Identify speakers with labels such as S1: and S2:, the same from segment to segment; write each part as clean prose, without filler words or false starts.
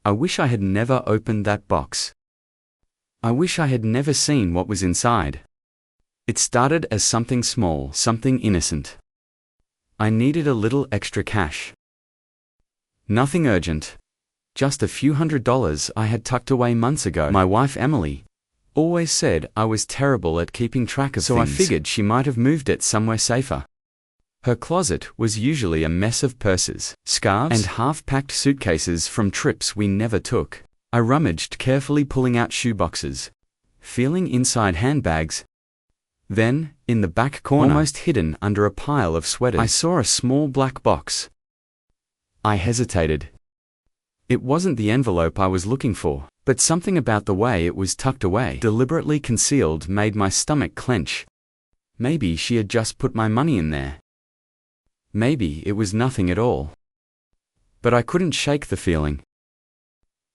S1: I wish I had never opened that box. I wish I had never seen what was inside. It started as something small, something innocent. I needed a little extra cash. Nothing urgent. Just a few $100s I had tucked away months ago. My wife Emily always said I was terrible at keeping track of things, so I figured she might have moved it somewhere safer. Her closet was usually a mess of purses, scarves, and half-packed suitcases from trips we never took. I rummaged carefully, pulling out shoeboxes, feeling inside handbags. Then, in the back corner, almost hidden under a pile of sweaters, I saw a small black box. I hesitated. It wasn't the envelope I was looking for, but something about the way it was tucked away, deliberately concealed, made my stomach clench. Maybe she had just put my money in there. Maybe it was nothing at all. But I couldn't shake the feeling.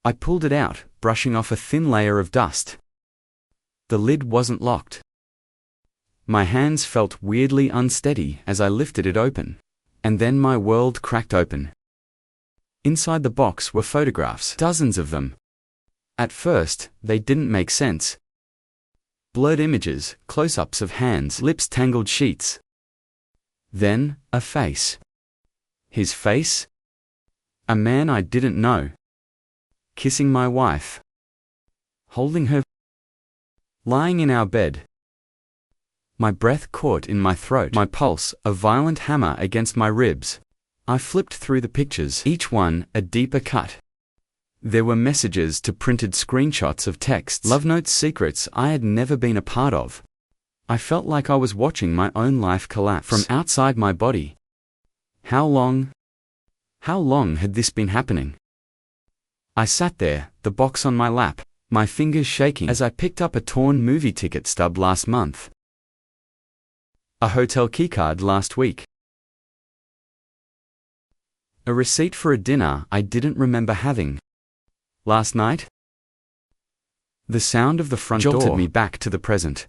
S1: I pulled it out, brushing off a thin layer of dust. The lid wasn't locked. My hands felt weirdly unsteady as I lifted it open, and then my world cracked open. Inside the box were photographs, dozens of them. At first, they didn't make sense. Blurred images, close-ups of hands, lips, tangled sheets. Then, a face. His face? A man I didn't know. Kissing my wife. Holding her. Lying in our bed. My breath caught in my throat, my pulse a violent hammer against my ribs. I flipped through the pictures, each one a deeper cut. There were messages to printed screenshots of texts, love notes, secrets I had never been a part of. I felt like I was watching my own life collapse from outside my body. How long had this been happening? I sat there, the box on my lap, my fingers shaking as I picked up a torn movie ticket stub last month. A hotel keycard last week. A receipt for a dinner I didn't remember having. Last night? The sound of the front door jolted me back to the present.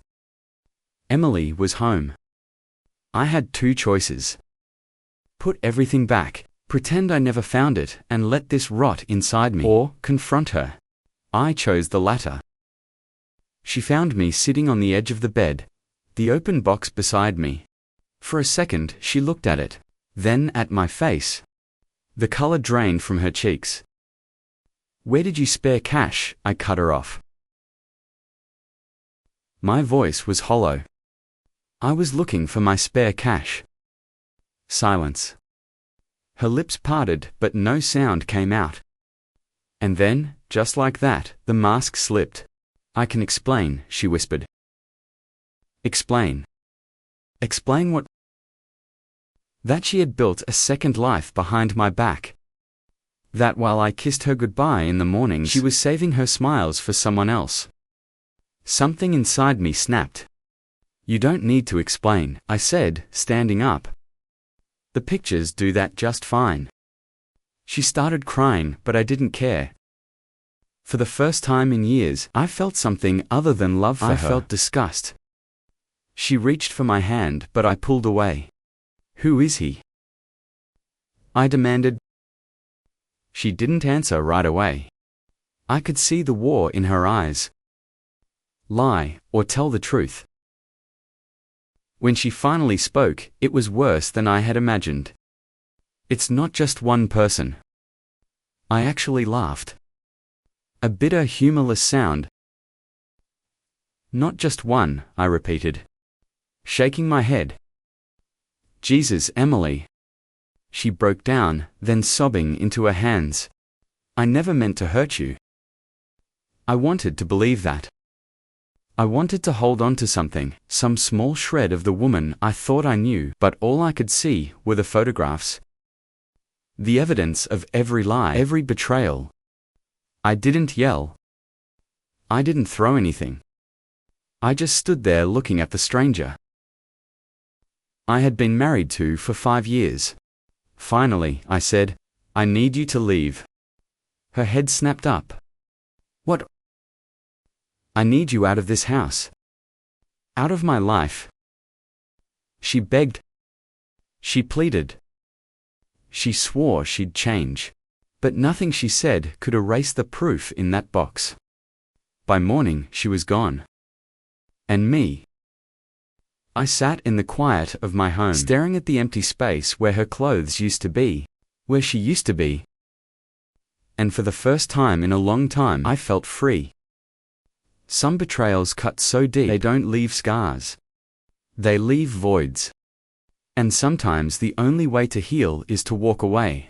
S1: Emily was home. I had two choices. Put everything back, pretend I never found it, and let this rot inside me, or confront her. I chose the latter. She found me sitting on the edge of the bed, the open box beside me. For a second, she looked at it, then at my face. The color drained from her cheeks. "Where did you spare cash?" I cut her off. My voice was hollow. I was looking for my spare cash. Silence. Her lips parted, but no sound came out. And then, just like that, the mask slipped. "I can explain," she whispered. Explain. Explain what? That she had built a second life behind my back. That while I kissed her goodbye in the mornings, she was saving her smiles for someone else. Something inside me snapped. "You don't need to explain," I said, standing up. "The pictures do that just fine." She started crying, but I didn't care. For the first time in years, I felt something other than love for her. I felt disgust. She reached for my hand, but I pulled away. "Who is he?" I demanded. She didn't answer right away. I could see the war in her eyes. Lie, or tell the truth. When she finally spoke, it was worse than I had imagined. "It's not just one person." I actually laughed. A bitter, humorless sound. "Not just one," I repeated, shaking my head. "Jesus, Emily." She broke down, then sobbing into her hands. "I never meant to hurt you." I wanted to believe that. I wanted to hold on to something, some small shred of the woman I thought I knew, but all I could see were the photographs. The evidence of every lie, every betrayal. I didn't yell. I didn't throw anything. I just stood there looking at the stranger I had been married to for 5 years. Finally, I said, "I need you to leave." Her head snapped up. "What?" "I need you out of this house. Out of my life." She begged. She pleaded. She swore she'd change. But nothing she said could erase the proof in that box. By morning, she was gone. And me. I sat in the quiet of my home, staring at the empty space where her clothes used to be, where she used to be. And for the first time in a long time, I felt free. Some betrayals cut so deep they don't leave scars. They leave voids. And sometimes the only way to heal is to walk away.